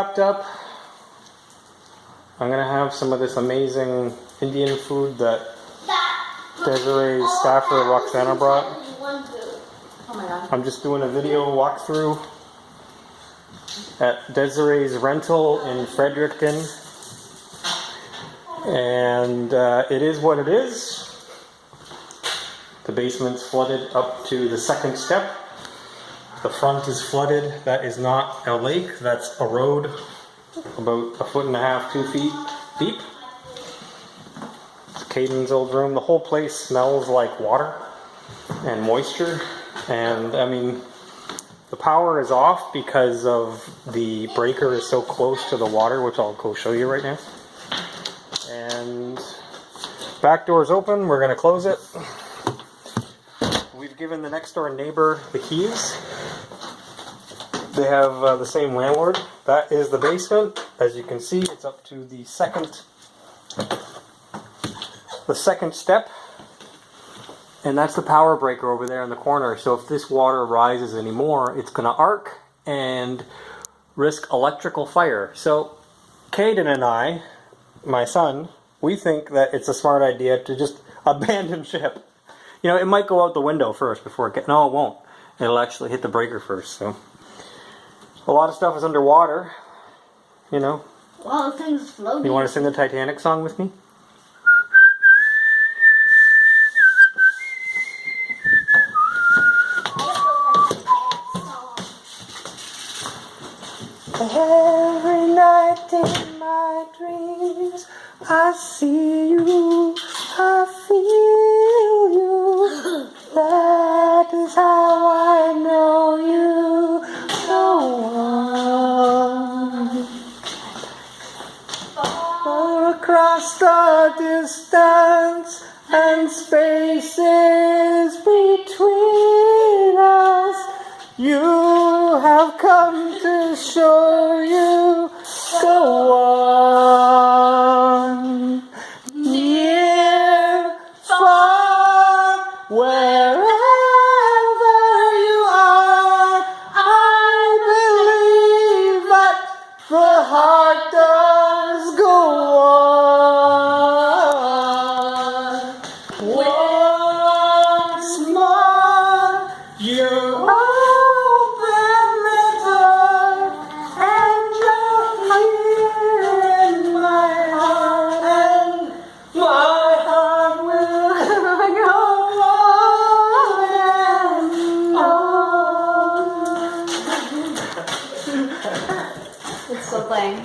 wrapped up. I'm gonna have some of this amazing Indian food that Desiree's staffer Roxana brought. Oh my god. I'm just doing a video walkthrough at Desiree's rental in Fredericton. And it is what it is. The basement's flooded up to the second step. The front is flooded. That is not a lake, that's a road about 1.5 to 2 feet deep. It's Caden's old room. The whole place smells like water and moisture. And I mean, the power is off because of the breaker is so close to the water, which I'll go show you right now. And back door's open. We're gonna close it. We've given the next door neighbor the keys. They have the same landlord. That is the basement. As you can see, it's up to the second step. And that's the power breaker over there in the corner. So if this water rises anymore, it's gonna arc and risk electrical fire. So Caden and I, my son, we think that it's a smart idea to just abandon ship. You know, it might go out the window first before it no, it won't. It'll actually hit the breaker first. So a lot of stuff is underwater, you know. Well, things floating. You want to sing the Titanic song with me? Every night in my dreams, I see you, I feel you. That is how I know you. Go on. Far across the distance and spaces between us, you have come to show you. Go on. Near, far, wherever you are, I believe that the heart does go on. Once more, you open the door, and you're here in my heart, and my heart will go on and on. It's still playing.